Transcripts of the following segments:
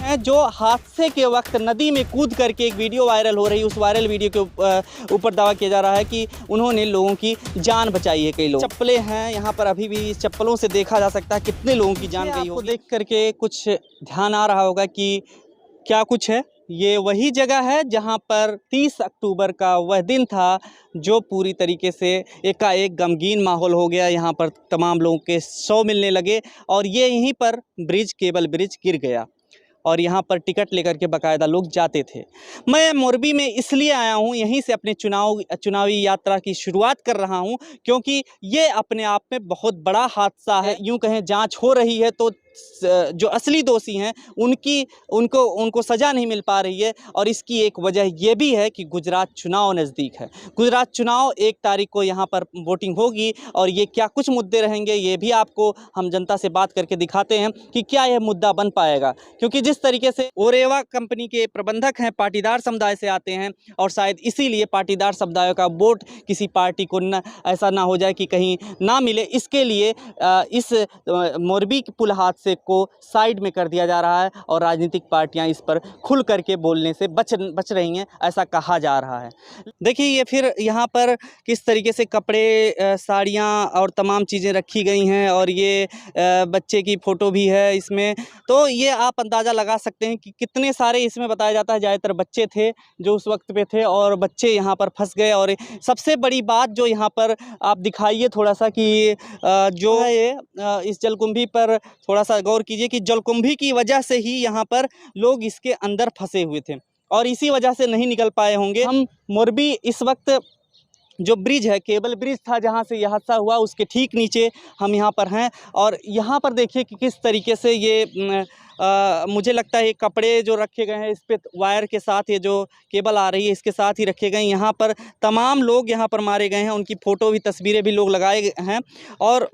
हैं जो हादसे के वक्त नदी में कूद करके एक वीडियो वायरल हो रही है। उस वायरल वीडियो के ऊपर दावा किया जा रहा है कि उन्होंने लोगों की जान बचाई है। कई लोग चप्पलें हैं यहाँ पर, अभी भी चप्पलों से देखा जा सकता है कितने लोगों की जान गई होगी। देख करके कुछ ध्यान आ रहा होगा कि क्या कुछ है। ये वही जगह है जहाँ पर 30 अक्टूबर का वह दिन था जो पूरी तरीके से एकाएक गमगीन माहौल हो गया। यहाँ पर तमाम लोगों के शव मिलने लगे और ये यहीं पर केबल ब्रिज गिर गया और यहाँ पर टिकट लेकर के बाकायदा लोग जाते थे। मैं मोरबी में इसलिए आया हूँ, यहीं से अपने चुनावी यात्रा की शुरुआत कर रहा हूँ क्योंकि ये अपने आप में बहुत बड़ा हादसा है। यूँ कहें जांच हो रही है तो जो असली दोषी हैं उनको सज़ा नहीं मिल पा रही है और इसकी एक वजह यह भी है कि गुजरात चुनाव नज़दीक है। गुजरात चुनाव 1 तारीख को यहाँ पर वोटिंग होगी और ये क्या कुछ मुद्दे रहेंगे ये भी आपको हम जनता से बात करके दिखाते हैं कि क्या यह मुद्दा बन पाएगा। क्योंकि जिस तरीके से ओरेवा कंपनी के प्रबंधक हैं पाटीदार समुदाय से आते हैं और शायद इसीलिए पाटीदार समुदायों का वोट किसी पार्टी को ऐसा ना हो जाए कि कहीं ना मिले, इसके लिए इस मोरबी पुल हादसे को साइड में कर दिया जा रहा है और राजनीतिक पार्टियां इस पर खुल करके बोलने से बच रही हैं, ऐसा कहा जा रहा है। देखिए ये फिर यहाँ पर किस तरीके से कपड़े, साड़ियाँ और तमाम चीज़ें रखी गई हैं और ये बच्चे की फ़ोटो भी है इसमें। तो ये आप अंदाज़ा लगा सकते हैं कि कितने सारे इसमें बताया जाता है ज़्यादातर बच्चे थे जो उस वक्त पे थे और बच्चे यहाँ पर फंस गए। और सबसे बड़ी बात जो यहाँ पर आप दिखाइए थोड़ा सा कि जो है ये इस जलकुंभी पर थोड़ा सा गौर कीजिए कि जलकुंभी की वजह से ही यहाँ पर लोग इसके अंदर फंसे हुए थे और इसी वजह से नहीं निकल पाए होंगे। हम मोरबी इस वक्त जो ब्रिज है, केबल ब्रिज था जहाँ से यह हादसा हुआ, उसके ठीक नीचे हम यहाँ पर हैं और यहाँ पर देखिए कि किस तरीके से ये मुझे लगता है ये कपड़े जो रखे गए हैं इस पे वायर के साथ, ये जो केबल आ रही है इसके साथ ही रखे गए। यहाँ पर तमाम लोग यहाँ पर मारे गए हैं, उनकी फ़ोटो भी, तस्वीरें भी लोग लगाए हैं और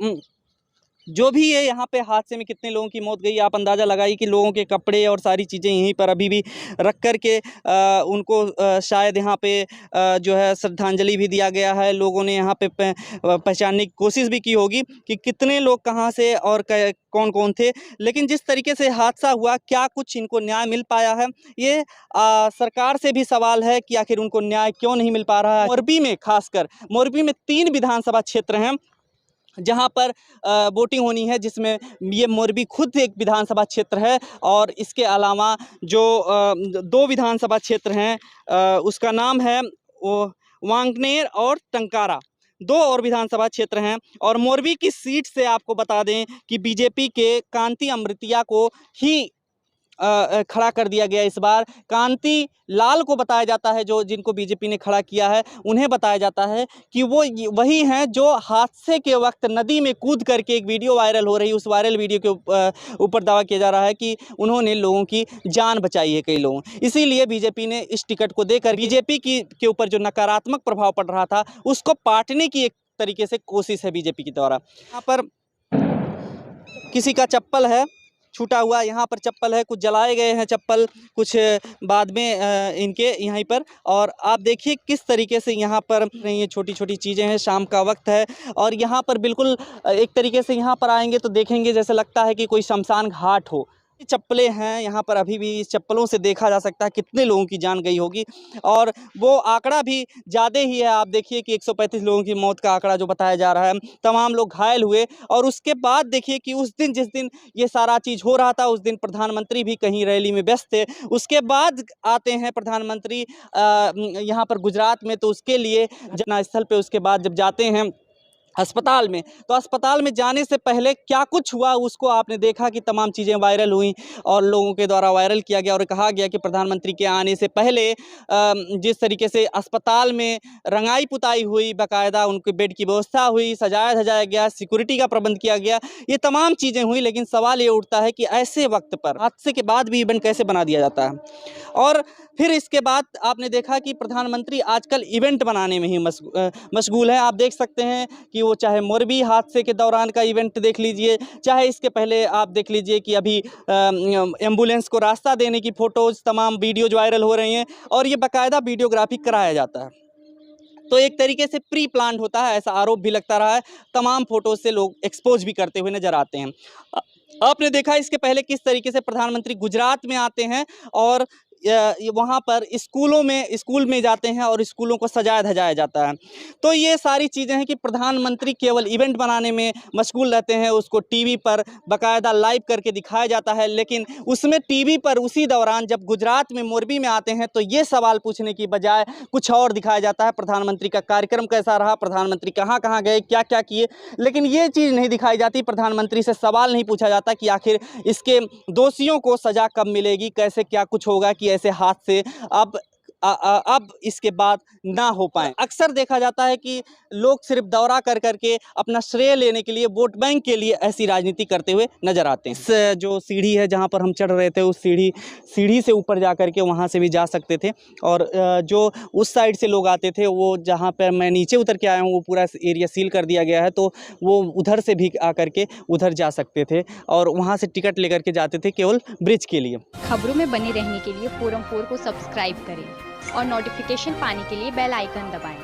जो भी है यहाँ पे हादसे में कितने लोगों की मौत गई आप अंदाज़ा लगाइए कि लोगों के कपड़े और सारी चीज़ें यहीं पर अभी भी रख कर के उनको शायद यहाँ पे जो है श्रद्धांजलि भी दिया गया है। लोगों ने यहाँ पे पहचानने की कोशिश भी की होगी कि कितने लोग कहाँ से और कौन कौन थे। लेकिन जिस तरीके से हादसा हुआ, क्या कुछ इनको न्याय मिल पाया है, ये सरकार से भी सवाल है कि आखिर उनको न्याय क्यों नहीं मिल पा रहा है। मोरबी में खासकर मोरबी में 3 विधानसभा क्षेत्र हैं जहाँ पर वोटिंग होनी है, जिसमें ये मोरबी खुद एक विधानसभा क्षेत्र है और इसके अलावा जो 2 विधानसभा क्षेत्र हैं उसका नाम है वांकनेर और टंकारा, 2 और विधानसभा क्षेत्र हैं। और मोरबी की सीट से आपको बता दें कि बीजेपी के कांति अमृतिया को ही खड़ा कर दिया गया। इस बार कांति लाल को बताया जाता है, जो जिनको बीजेपी ने खड़ा किया है उन्हें बताया जाता है कि वो वही हैं जो हादसे के वक्त नदी में कूद करके एक वीडियो वायरल हो रही है। उस वायरल वीडियो के ऊपर दावा किया जा रहा है कि उन्होंने लोगों की जान बचाई है, कई लोगों। इसीलिए बीजेपी ने इस टिकट को देकर बीजेपी के ऊपर जो नकारात्मक प्रभाव पड़ रहा था उसको पाटने की एक तरीके से कोशिश है बीजेपी के द्वारा। यहाँ पर किसी का चप्पल है छूटा हुआ, यहाँ पर चप्पल है, कुछ जलाए गए हैं चप्पल, कुछ बाद में इनके यहीं पर। और आप देखिए किस तरीके से यहाँ पर ये छोटी छोटी चीज़ें हैं, शाम का वक्त है और यहाँ पर बिल्कुल एक तरीके से यहाँ पर आएंगे तो देखेंगे जैसे लगता है कि कोई शमशान घाट हो। चप्पलें हैं यहाँ पर, अभी भी इस चप्पलों से देखा जा सकता है कितने लोगों की जान गई होगी और वो आंकड़ा भी ज़्यादा ही है। आप देखिए कि 135 लोगों की मौत का आंकड़ा जो बताया जा रहा है, तमाम लोग घायल हुए। और उसके बाद देखिए कि उस दिन, जिस दिन ये सारा चीज़ हो रहा था, उस दिन प्रधानमंत्री भी कहीं रैली में व्यस्त थे। उसके बाद आते हैं प्रधानमंत्री यहाँ पर गुजरात में, तो उसके लिए घटना स्थल पर उसके बाद जब जाते हैं अस्पताल में, तो अस्पताल में जाने से पहले क्या कुछ हुआ उसको आपने देखा कि तमाम चीज़ें वायरल हुई और लोगों के द्वारा वायरल किया गया और कहा गया कि प्रधानमंत्री के आने से पहले जिस तरीके से अस्पताल में रंगाई पुताई हुई, बाकायदा उनके बेड की व्यवस्था हुई, सजाया धजाया गया, सिक्योरिटी का प्रबंध किया गया, ये तमाम चीज़ें हुई। लेकिन सवाल ये उठता है कि ऐसे वक्त पर हादसे के बाद भी इवेंट कैसे बना दिया जाता है। और फिर इसके बाद आपने देखा कि प्रधानमंत्री आजकल इवेंट बनाने में ही मशगूल है। आप देख सकते हैं कि वो चाहे मोरबी हादसे के दौरान का इवेंट देख लीजिए, चाहे इसके पहले आप देख लीजिए कि अभी एम्बुलेंस को रास्ता देने की फ़ोटोज़, तमाम वीडियोज वायरल हो रही हैं और ये बाकायदा वीडियोग्राफी कराया जाता है। तो एक तरीके से प्री प्लान्ड होता है, ऐसा आरोप भी लगता रहा है। तमाम फ़ोटोज़ से लोग एक्सपोज भी करते हुए नज़र आते हैं। आपने देखा इसके पहले किस तरीके से प्रधानमंत्री गुजरात में आते हैं और वहाँ पर स्कूल में जाते हैं और स्कूलों को सजाया धजाया जाता है। तो ये सारी चीज़ें हैं कि प्रधानमंत्री केवल इवेंट बनाने में मशगूल रहते हैं, उसको टीवी पर बाकायदा लाइव करके दिखाया जाता है, लेकिन उसमें टीवी पर उसी दौरान जब गुजरात में मोरबी में आते हैं तो ये सवाल पूछने की बजाय कुछ और दिखाया जाता है। प्रधानमंत्री का कार्यक्रम कैसा रहा, प्रधानमंत्री कहाँ कहाँ गए, क्या क्या किए, लेकिन ये चीज़ नहीं दिखाई जाती। प्रधानमंत्री से सवाल नहीं पूछा जाता कि आखिर इसके दोषियों को सज़ा कब मिलेगी, कैसे क्या कुछ होगा कि ऐसे हादसे अब इसके बाद ना हो पाए। अक्सर देखा जाता है कि लोग सिर्फ दौरा कर करके अपना श्रेय लेने के लिए, वोट बैंक के लिए ऐसी राजनीति करते हुए नजर आते हैं। इस जो सीढ़ी है जहां पर हम चढ़ रहे थे, उस सीढ़ी से ऊपर जा करके वहां से भी जा सकते थे, और जो उस साइड से लोग आते थे, वो जहां पर मैं नीचे उतर के आया हूँ वो पूरा एरिया सील कर दिया गया है, तो वो उधर से भी आकर के उधर जा सकते थे और वहाँ से टिकट लेकर के जाते थे केवल ब्रिज के लिए। खबरों में बने रहने के लिए फोरम 4 को सब्सक्राइब करें और नोटिफिकेशन पाने के लिए बेल आइकन दबाएं।